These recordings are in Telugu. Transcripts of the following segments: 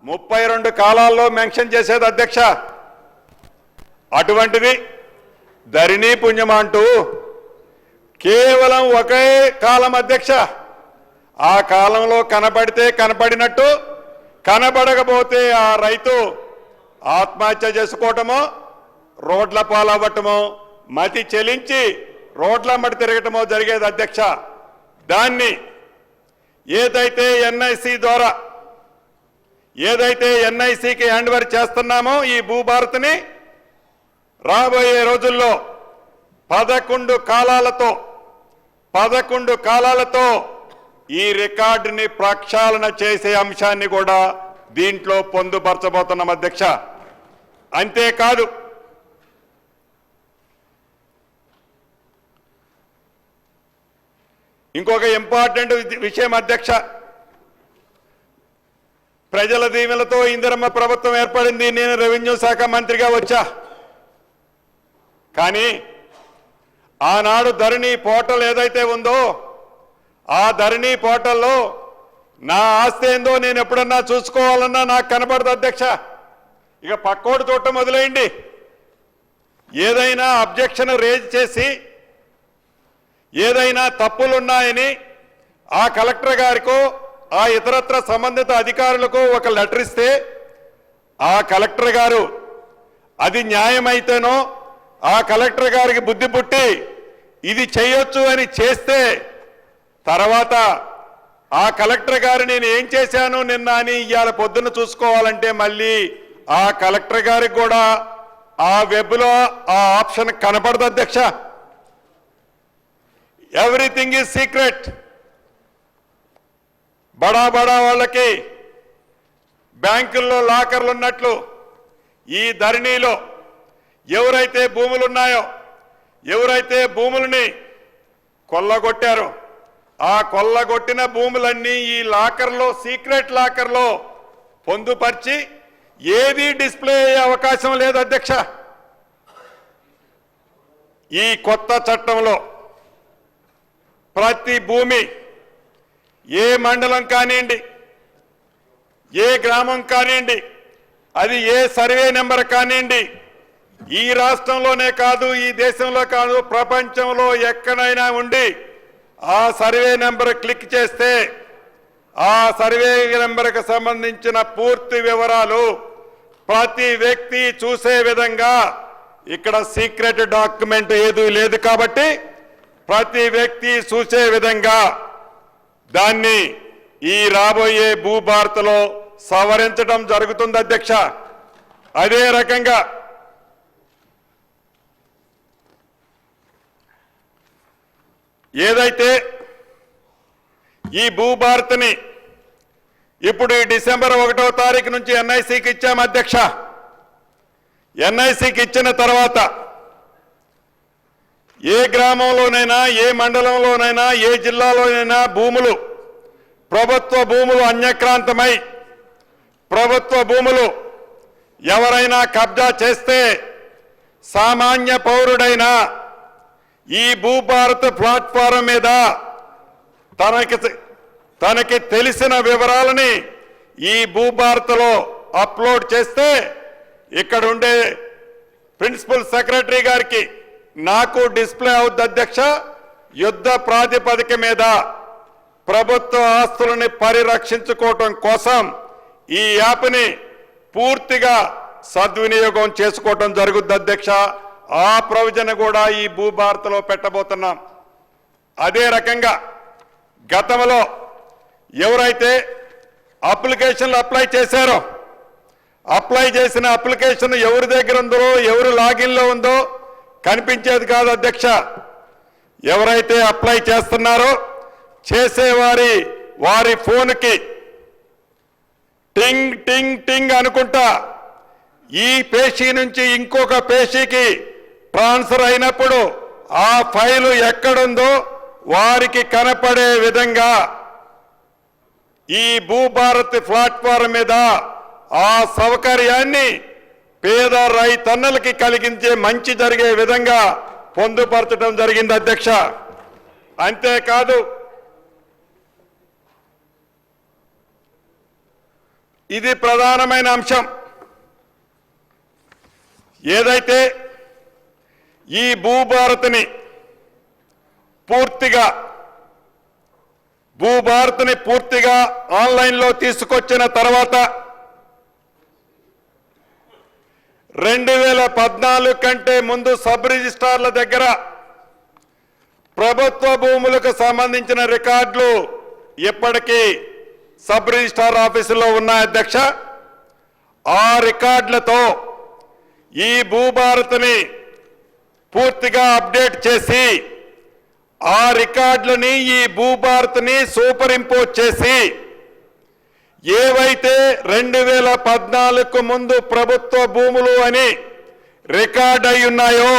32 కాలాల్లో మెన్షన్ చేసేది అధ్యక్ష. అటువంటిది ధరణి పుణ్యం అంటూ కేవలం ఒకే కాలం అధ్యక్ష. ఆ కాలంలో కనబడితే కనబడినట్టు, కనబడకపోతే ఆ రైతు ఆత్మహత్య చేసుకోవటమో, రోడ్ల పాలవ్వటమో, మతి చెలించి రోడ్లమ్మడి తిరగటమో జరిగేది అధ్యక్ష. దాన్ని ఏదైతే ఎన్ఐసి ద్వారా ఎన్ఐసికి హ్యాండ్ ఓవర్ చేస్తున్నామో ఈ భూభారతిని రాబోయే రోజుల్లో 11 కాలాలతో ఈ రికార్డుని ప్రక్షాళన చేసే అంశాన్ని కూడా దీంట్లో పొందుపరచబోతున్నాం అధ్యక్ష. అంతేకాదు ఇంకొక ఇంపార్టెంట్ విషయం అధ్యక్ష. ప్రజల దీవెనలతో ఇందిరమ్మ ప్రభుత్వం ఏర్పడింది. నేను రెవెన్యూ శాఖ మంత్రిగా వచ్చా. కానీ ఆనాడు ధరణి పోర్టల్ ఏదైతే ఉందో ఆ ధరణి పోర్టల్లో నా ఆస్తి ఏందో నేను ఎప్పుడన్నా చూసుకోవాలన్నా నాకు కనబడదు అధ్యక్ష. ఇక పక్కోడు చూడటం మొదలైంది. ఏదైనా అబ్జెక్షన్ రేజ్ చేసి ఏదైనా తప్పులున్నాయని ఆ కలెక్టర్ గారికో ఆ ఇతరత్ర సంబంధిత అధికారులకు ఒక లెటర్ ఇస్తే ఆ కలెక్టర్ గారు అది న్యాయమైతేనో ఆ కలెక్టర్ గారికి బుద్ధి పుట్టి ఇది చేయొచ్చు అని చేస్తే తర్వాత ఆ కలెక్టర్ గారు నేను ఏం చేశాను నిన్న అని ఇవాళ పొద్దున్న చూసుకోవాలంటే మళ్ళీ ఆ కలెక్టర్ గారికి కూడా ఆ వెబ్లో ఆ ఆప్షన్ కనపడదు అధ్యక్ష. Everything is secret. బడా వాళ్ళకి బ్యాంకుల్లో లాకర్లు ఉన్నట్లు ఈ ధరణిలో ఎవరైతే భూములున్నాయో, ఎవరైతే భూములని కొల్లగొట్టారో ఆ కొల్లగొట్టిన భూములన్నీ ఈ లాకర్లో, సీక్రెట్ లాకర్లో పొందుపరిచి ఏది డిస్ప్లే అయ్యే అవకాశం లేదు అధ్యక్ష. ఈ కొత్త చట్టంలో ప్రతి భూమి ఏ మండలం కానివ్వండి, ఏ గ్రామం కానివ్వండి, అది ఏ సర్వే నెంబర్ కానివ్వండి, ఈ రాష్ట్రంలోనే కాదు, ఈ దేశంలో కాదు, ప్రపంచంలో ఎక్కడైనా ఉండి ఆ సర్వే నెంబర్ క్లిక్ చేస్తే ఆ సర్వే నెంబర్కి సంబంధించిన పూర్తి వివరాలు ప్రతి వ్యక్తి చూసే విధంగా ఇక్కడ సీక్రెట్ డాక్యుమెంట్ ఏదీ లేదు కాబట్టి ప్రతి వ్యక్తి చూసే విధంగా దాన్ని ఈ రాబోయే భూభారతిలో సవరించడం జరుగుతుంది అధ్యక్ష. అదే రకంగా ఏదైతే ఈ భూభారతిని ఇప్పుడు ఈ డిసెంబర్ 1వ తారీఖు నుంచి ఎన్ఐసికి ఇచ్చాము అధ్యక్ష. ఎన్ఐసికి ఇచ్చిన తర్వాత ఏ గ్రామంలోనైనా, ఏ మండలంలోనైనా, ఏ జిల్లాలోనైనా భూములు, ప్రభుత్వ భూములు అన్యక్రాంతమై ప్రభుత్వ భూములు ఎవరైనా కబ్జా చేస్తే సామాన్య పౌరుడైనా ఈ భూభారత్ ప్లాట్ఫారం మీద తనకి తెలిసిన వివరాలని ఈ భూభారత్లో అప్లోడ్ చేస్తే ఇక్కడ ఉండే ప్రిన్సిపల్ సెక్రటరీ గారికి నాకు డిస్ప్లే అవుద్ది అధ్యక్ష. యుద్ధ ప్రాతిపదిక మీద ప్రభుత్వ ఆస్తులని పరిరక్షించుకోవటం కోసం ఈ యాప్ని పూర్తిగా సద్వినియోగం చేసుకోవటం జరుగుద్ది అధ్యక్ష. ఆ ప్రొవిజన్ కూడా ఈ భూభారత్లో పెట్టబోతున్నాం. అదే రకంగా గతంలో ఎవరైతే అప్లికేషన్లు అప్లై చేశారో అప్లై చేసిన అప్లికేషన్ ఎవరి దగ్గర ఉందో, ఎవరు లాగిన్లో ఉందో కనిపించేది కాదు అధ్యక్ష. ఎవరైతే అప్లై చేస్తున్నారో వారి ఫోన్కి టింగ్ టింగ్ టింగ్ అనుకుంటా ఈ పేషీ నుంచి ఇంకొక పేషీకి ట్రాన్స్ఫర్ అయినప్పుడు ఆ ఫైలు ఎక్కడుందో వారికి కనపడే విధంగా ఈ భూభారత్ ప్లాట్ఫారం మీద ఆ సౌకర్యాన్ని పేద రైతన్నలకి కలిగించే మంచి జరిగే విధంగా పొందుపరచడం జరిగింది అధ్యక్ష. అంతేకాదు ఇది ప్రధానమైన అంశం. ఏదైతే ఈ భూభారతిని పూర్తిగా ఆన్లైన్లో తీసుకొచ్చిన తర్వాత 2014 కంటే ముందు సబ్ రిజిస్ట్రార్ల దగ్గర ప్రభుత్వ భూములకు సంబంధించిన రికార్డులు ఇప్పటికీ సబ్ రిజిస్ట్రార్ ఆఫీసులో ఉన్నాయి అధ్యక్ష. ఆ రికార్డులతో ఈ భూభారతిని పూర్తిగా అప్డేట్ చేసి ఆ రికార్డులని ఈ భూభారతిని సూపర్ ఇంపోజ్ చేసి ఏవైతే 2014కు ముందు ప్రభుత్వ భూములు అని రికార్డ్ అయి ఉన్నాయో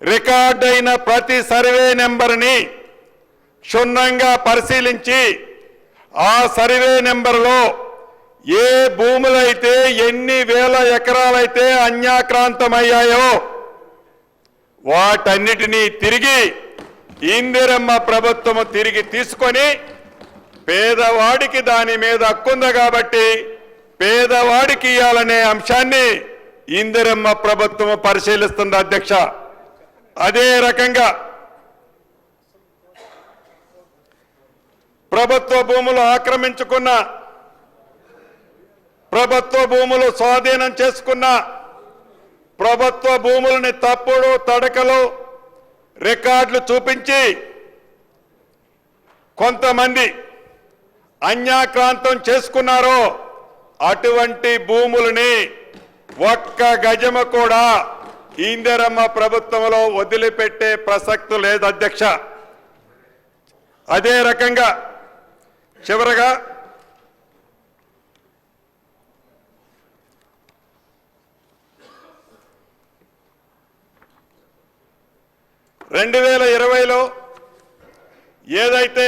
రికార్డ్ అయిన ప్రతి సర్వే నెంబర్ని క్షుణ్ణంగా పరిశీలించి ఆ సర్వే నెంబర్లో ఏ భూములైతే ఎన్ని వేల ఎకరాలైతే అన్యాక్రాంతమయ్యాయో వాటన్నిటినీ తిరిగి ఇందిరమ్మ ప్రభుత్వము తిరిగి తీసుకొని పేదవాడికి దాని మీద హక్కుంది కాబట్టి పేదవాడికి ఇవ్వాలనే అంశాన్ని ఇందిరమ్మ ప్రభుత్వము పరిశీలిస్తుంది అధ్యక్ష. అదే రకంగా ప్రభుత్వ భూములు ఆక్రమించుకున్న ప్రభుత్వ భూములు స్వాధీనం చేసుకున్న ప్రభుత్వ భూములని తప్పుడు తడకలు రికార్డులు చూపించి కొంతమంది అన్యాక్రాంతం చేసుకున్నారో అటువంటి భూములని ఒక్క గజము కూడా ఇందిరమ్మ ప్రభుత్వంలో వదిలిపెట్టే ప్రసక్తి లేదు అధ్యక్ష. అదే రకంగా చివరగా రెండు 2020లో ఏదైతే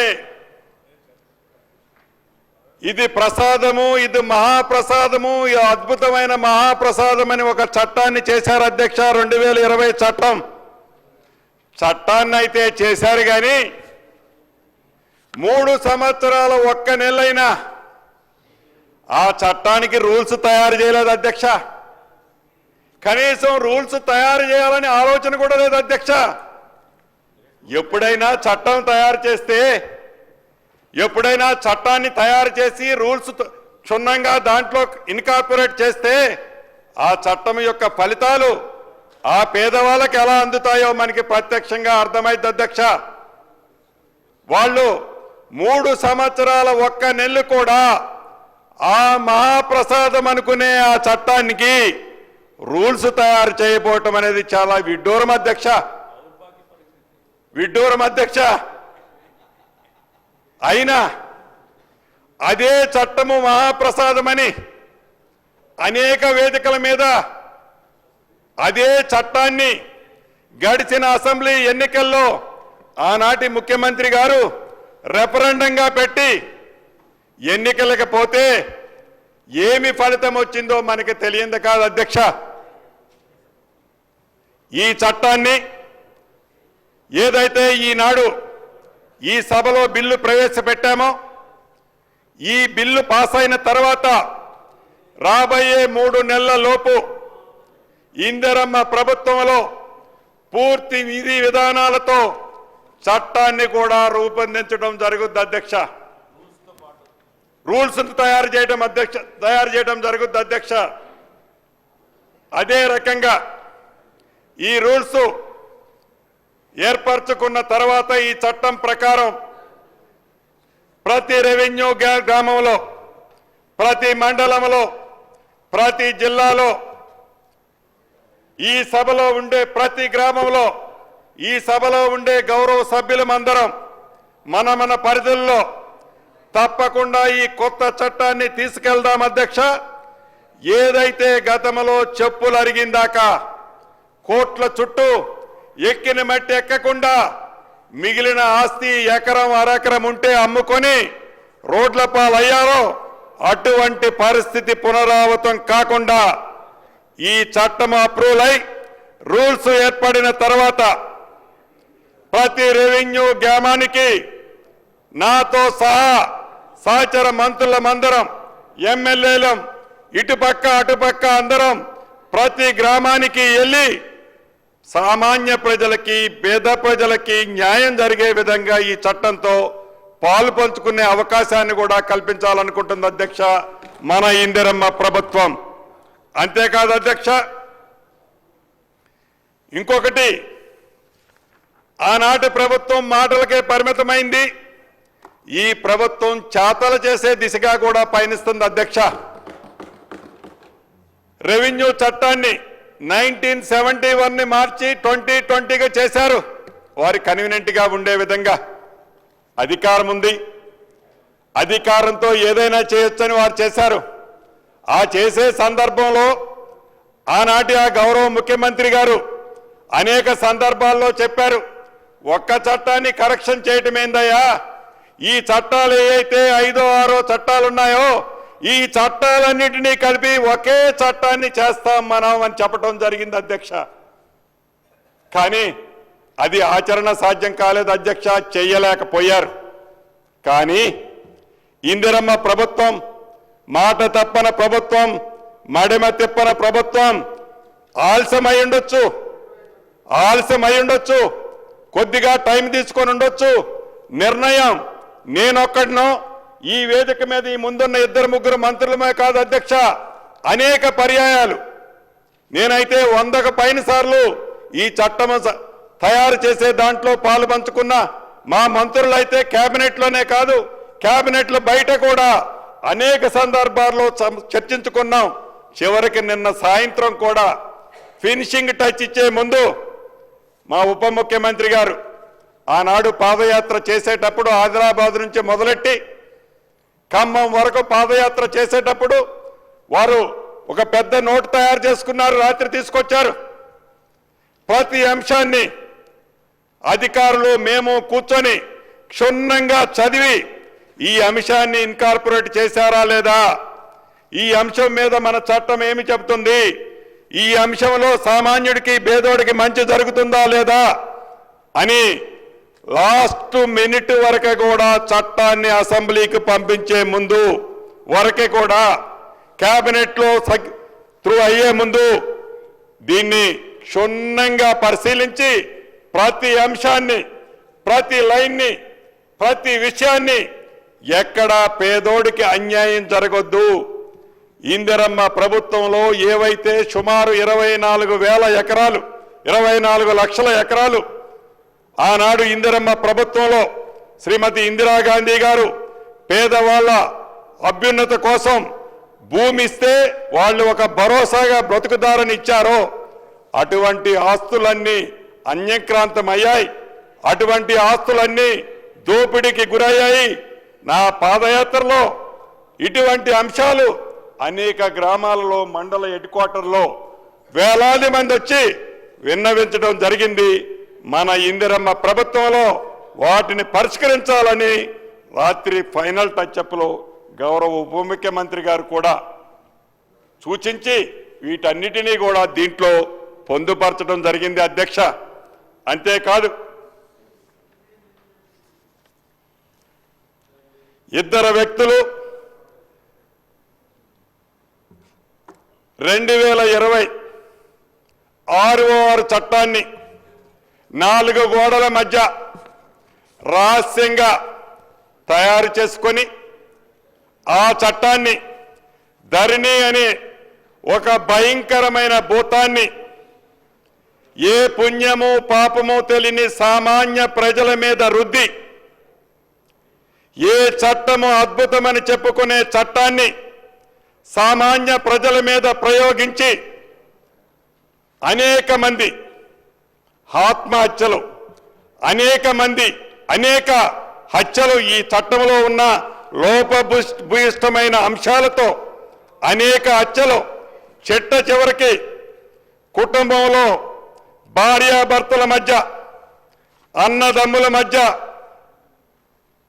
ఇది ప్రసాదము, ఇది మహాప్రసాదము, ఈ అద్భుతమైన మహాప్రసాదం అని ఒక చట్టాన్ని చేశారు అధ్యక్ష. 2020 చట్టాన్ని అయితే చేశారు కానీ 3 సంవత్సరాల ఒక్క నెలైనా ఆ చట్టానికి రూల్స్ తయారు చేయలేదు అధ్యక్ష. కనీసం రూల్స్ తయారు చేయాలని ఆలోచన కూడా లేదు అధ్యక్ష. ఎప్పుడైనా చట్టాన్ని తయారు చేసి రూల్స్ క్షుణ్ణంగా దాంట్లో ఇన్కార్పొరేట్ చేస్తే ఆ చట్టం యొక్క ఫలితాలు ఆ పేదవాళ్ళకి ఎలా అందుతాయో మనకి ప్రత్యక్షంగా అర్థమైంది అధ్యక్ష. వాళ్ళు 3 సంవత్సరాల ఒక్క నెలలు కూడా ఆ మహాప్రసాదం అనుకునే ఆ చట్టానికి రూల్స్ తయారు చేయబోవటం అనేది చాలా విడ్డూరం అధ్యక్ష. అయినా అదే చట్టము మహాప్రసాదమని అనేక వేదికల మీద అదే చట్టాన్ని గడిచిన అసెంబ్లీ ఎన్నికల్లో ఆనాటి ముఖ్యమంత్రి గారు రెఫరెండంగా పెట్టి ఎన్నికలకు పోతే ఏమి ఫలితం వచ్చిందో మనకి తెలియంది కాదు అధ్యక్ష. ఈ చట్టాన్ని ఏదైతే ఈనాడు ఈ సభలో బిల్లు ప్రవేశపెట్టామో ఈ బిల్లు పాస్ అయిన తర్వాత రాబోయే 3 నెలల లోపు ఇందిరమ్మ ప్రభుత్వంలో పూర్తి విధి విధానాలతో చట్టాన్ని కూడా రూపొందించడం జరుగుద్ది అధ్యక్ష. రూల్స్ తయారు చేయడం జరుగుద్ది అధ్యక్ష. అదే రకంగా ఈ రూల్స్ ఏర్పరచుకున్న తర్వాత ఈ చట్టం ప్రకారం ప్రతి రెవెన్యూ గ్రామంలో, ప్రతి మండలంలో, ప్రతి జిల్లాలో, ఈ సభలో ఉండే ప్రతి గ్రామంలో, ఈ సభలో ఉండే గౌరవ సభ్యులమందరం మన పరిధుల్లో తప్పకుండా ఈ కొత్త చట్టాన్ని తీసుకెళ్దాం అధ్యక్ష. ఏదైతే గతంలో చెప్పులు అరిగిందాకా కోట్ల చుట్టూ ఎక్కిన మట్టి ఎక్కకుండా మిగిలిన ఆస్తి ఎకరం అరెకరం ఉంటే అమ్ముకొని రోడ్ల పాలయ్యారో అటువంటి పరిస్థితి పునరావృతం కాకుండా ఈ చట్టం అప్రూవల్ అయి రూల్స్ ఏర్పడిన తర్వాత ప్రతి రెవెన్యూ గ్రామానికి నాతో సహా సహచర మంత్రులమందరం ఎమ్మెల్యేలం ఇటుపక్క అటుపక్క అందరం ప్రతి గ్రామానికి వెళ్ళి సామాన్య ప్రజలకి పేద ప్రజలకి న్యాయం జరిగే విధంగా ఈ చట్టంతో పాలు పంచుకునే అవకాశాన్ని కూడా కల్పించాలనుకుంటుంది అధ్యక్ష మన ఇందిరమ్మ ప్రభుత్వం. అంతేకాదు అధ్యక్ష, ఇంకొకటి, ఆనాటి ప్రభుత్వం మాటలకే పరిమితమైంది. ఈ ప్రభుత్వం చేతలు చేసే దిశగా కూడా పయనిస్తుంది అధ్యక్ష. రెవెన్యూ చట్టాన్ని 1971ని మార్చి 2020గా చేశారు. వారి కన్వీనియంట్గా ఉండే విధంగా అధికారం ఉంది, అధికారంతో ఏదైనా చేయొచ్చని వారు చేశారు. ఆ చేసే సందర్భంలో ఆనాటి ఆ గౌరవ ముఖ్యమంత్రి గారు అనేక సందర్భాల్లో చెప్పారు, ఒక్క చట్టాన్ని కరెక్షన్ చేయటమేందయ్యా, ఈ చట్టాలు ఏవైతే 5, 6 చట్టాలున్నాయో ఈ చట్టాలన్నింటినీ కలిపి ఒకే చట్టాన్ని చేస్తాం మనం అని చెప్పడం జరిగింది అధ్యక్ష. కానీ అది ఆచరణ సాధ్యం కాలేదు అధ్యక్ష, చెయ్యలేకపోయారు. కానీ ఇందిరమ్మ ప్రభుత్వం, మాట తప్పన ప్రభుత్వం, మడిమ తిప్పన ప్రభుత్వం ఆలస్యమై ఉండొచ్చు, కొద్దిగా టైం తీసుకొని ఉండొచ్చు. నిర్ణయం నేనొక్కడినో ఈ వేదిక మీద ఈ ముందున్న 2-3 మంత్రులమే కాదు అధ్యక్ష, అనేక పర్యాయాలు నేనైతే 100కు పైన సార్లు ఈ చట్టం తయారు చేసే దాంట్లో పాలు పంచుకున్న మా మంత్రులైతే కేబినెట్లోనే కాదు, కేబినెట్ల బయట కూడా అనేక సందర్భాల్లో చర్చించుకున్నాం. చివరికి నిన్న సాయంత్రం కూడా ఫినిషింగ్ టచ్ ఇచ్చే ముందు మా ఉప ముఖ్యమంత్రి గారు ఆనాడు పాదయాత్ర చేసేటప్పుడు ఆదిలాబాద్ నుంచి మొదలెట్టి ఖమ్మం వరకు పాదయాత్ర చేసేటప్పుడు వారు ఒక పెద్ద నోటు తయారు చేసుకున్నారు, రాత్రి తీసుకొచ్చారు. ప్రతి అంశాన్ని అధికారులు మేము కూర్చొని క్షుణ్ణంగా చదివి ఈ అంశాన్ని ఇన్కార్పొరేట్ చేశారా లేదా, ఈ అంశం మీద మన చట్టం ఏమి చెబుతుంది, ఈ అంశంలో సామాన్యుడికి పేదోడికి మంచి జరుగుతుందా లేదా అని లాస్ట్ మినిట్ వరకు కూడా చట్టాన్ని అసెంబ్లీకి పంపించే ముందు వరకే కూడా కేబినెట్లో త్రూ అయ్యే ముందు దీన్ని క్షుణ్ణంగా పరిశీలించి ప్రతి అంశాన్ని, ప్రతి లైన్ని, ప్రతి విషయాన్ని ఎక్కడా పేదోడికి అన్యాయం జరగొద్దు. ఇందిరమ్మ ప్రభుత్వంలో ఏవైతే సుమారు 24,000 ఎకరాలు, 24 లక్షల ఎకరాలు ఆనాడు ఇందిరమ్మ ప్రభుత్వంలో శ్రీమతి ఇందిరాగాంధీ గారు పేదవాళ్ళ అభ్యున్నత కోసం భూమి ఇస్తే వాళ్ళు ఒక భరోసాగా బ్రతుకుదారని ఇచ్చారో అటువంటి ఆస్తులన్నీ అన్యక్రాంతమయ్యాయి, అటువంటి ఆస్తులన్నీ దోపిడీకి గురయ్యాయి. నా పాదయాత్రలో ఇటువంటి అంశాలు అనేక గ్రామాలలో, మండల హెడ్ క్వార్టర్లో వేలాది మంది వచ్చి విన్నవించడం జరిగింది. మన ఇందిరమ్మ ప్రభుత్వంలో వాటిని పరిష్కరించాలని రాత్రి ఫైనల్ టచ్అప్లో గౌరవ ఉప ముఖ్యమంత్రి గారు కూడా సూచించి వీటన్నిటినీ కూడా దీంట్లో పొందుపరచడం జరిగింది అధ్యక్ష. అంతేకాదు, ఇద్దరు వ్యక్తులు 2020 6వ చట్టాన్ని 4 గోడల మధ్య రహస్యంగా తయారు చేసుకొని ఆ చట్టాన్ని ధరణి అనే ఒక భయంకరమైన భూతాన్ని ఏ పుణ్యము పాపము తెలియని సామాన్య ప్రజల మీద రుద్ది ఏ చట్టము అద్భుతమని చెప్పుకునే చట్టాన్ని సామాన్య ప్రజల మీద ప్రయోగించి అనేక మంది ఆత్మహత్యలు, అనేక హత్యలు, ఈ చట్టంలో ఉన్న లోపభూయిష్టమైన అంశాలతో అనేక హత్యలు, చివరికి కుటుంబంలో భార్యాభర్తల మధ్య, అన్నదమ్ముల మధ్య,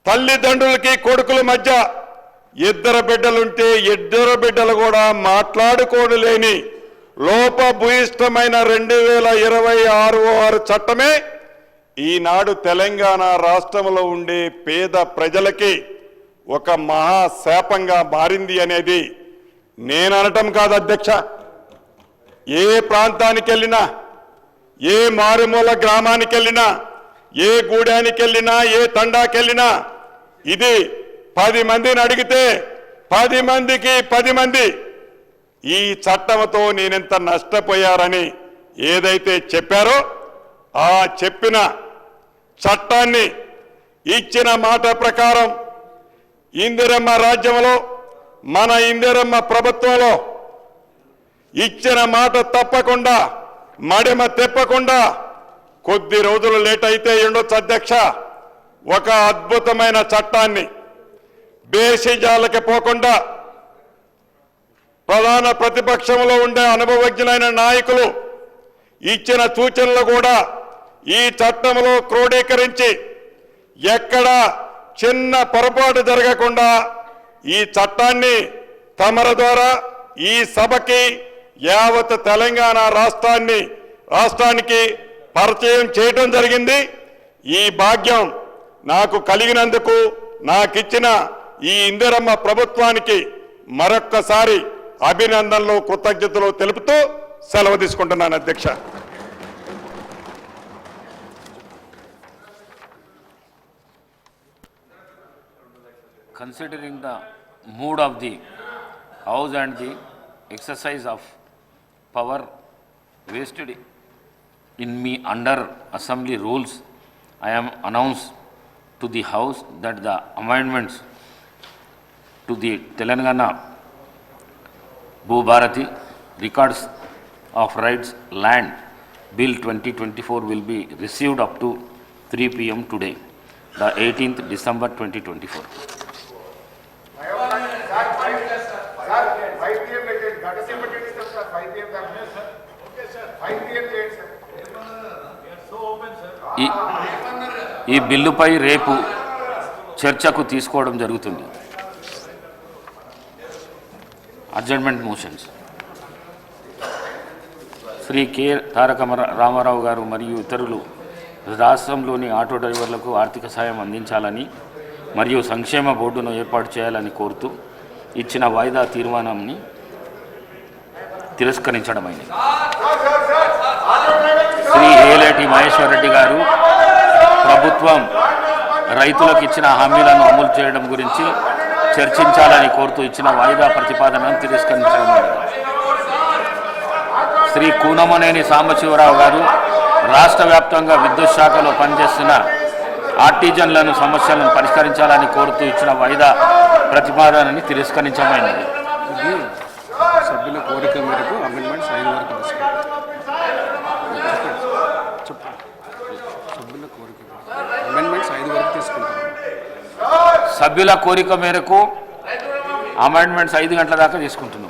తల్లిదండ్రులకి కొడుకుల మధ్య 2 బిడ్డలుంటే 2 బిడ్డలు కూడా మాట్లాడుకోలేని లోపభూయిష్టమైన 2026 చట్టమే ఈనాడు తెలంగాణ రాష్ట్రంలో ఉండే పేద ప్రజలకి ఒక మహాశాపంగా మారింది అనేది నేను అనటం కాదు అధ్యక్ష. ఏ ప్రాంతానికి వెళ్ళినా, ఏ మారుమూల గ్రామానికి వెళ్ళినా, ఏ గూడానికి వెళ్ళినా, ఏ తండాకి వెళ్ళినా ఇది 10 మందిని అడిగితే 10 మందికి 10 మంది ఈ చట్టంతో నేనెంత నష్టపోయారని ఏదైతే చెప్పారో ఆ చెప్పిన చట్టాన్ని ఇచ్చిన మాట ప్రకారం ఇందిరమ్మ రాజ్యంలో, మన ఇందిరమ్మ ప్రభుత్వంలో ఇచ్చిన మాట తప్పకుండా, మడిమ తెప్పకుండా, కొద్ది రోజులు లేట్ అయితే ఉండొచ్చు అధ్యక్ష, ఒక అద్భుతమైన చట్టాన్ని బేసిజాలకి పోకుండా ప్రధాన ప్రతిపక్షంలో ఉండే అనుభవజ్ఞులైన నాయకులు ఇచ్చిన సూచనలు కూడా ఈ చట్టంలో క్రోడీకరించి ఎక్కడ చిన్న పొరపాటు జరగకుండా ఈ చట్టాన్ని తమర ద్వారా ఈ సభకి యావత్ తెలంగాణ రాష్ట్రానికి పరిచయం చేయడం జరిగింది. ఈ భాగ్యం నాకు కలిగినందుకు నాకిచ్చిన ఈ ఇందిరమ్మ ప్రభుత్వానికి మరొక్కసారి అభినందనలు, కృతజ్ఞతలు తెలుపుతూ సెలవు తీసుకుంటున్నాను అధ్యక్ష. Considering the mood of the House and the exercise of power vested in me under Assembly rules, I am announced to the House that the amendments to the Telangana Bhubharati Records of Rights Land Bill 2024 will be received up to 3 p.m. today, the 18th December 2024. ఈ బిల్లుపై రేపు చర్చకు తీసుకోవడం జరుగుతుంది. Adjournment motions. శ్రీ కె తారక రామారావు గారు మరియు ఇతరులు రాష్ట్రంలోని ఆటో డ్రైవర్లకు ఆర్థిక సాయం అందించాలని మరియు సంక్షేమ బోర్డును ఏర్పాటు చేయాలని కోరుతూ ఇచ్చిన వాయిదా తీర్మానాన్ని తిరస్కరించడమైంది. శ్రీ ఏలేటి మహేశ్వర్ రెడ్డి గారు ప్రభుత్వం రైతులకు ఇచ్చిన హామీలను అమలు చేయడం గురించి చర్చించాలని కోరుతూ ఇచ్చిన వాయిదా ప్రతిపాదనను తిరస్కరించడమైంది. శ్రీ కూనమనేని సాంబశివరావు గారు రాష్ట్ర వ్యాప్తంగా విద్యుత్ శాఖలో పనిచేస్తున్న ఆర్టిజన్లను సమస్యలను పరిష్కరించాలని కోరుతూ ఇచ్చిన వాయిదా ప్రతిపాదనని తిరస్కరించమైనది. ఇది సభ్యుల కోరిక మేరకు అమెండ్మెంట్స్ 5 వరకు తీసుకుంటారు. సభ్యుల కోరిక మేరకు అమెండ్మెంట్స్ 5 గంటల దాకా తీసుకుంటున్నాం.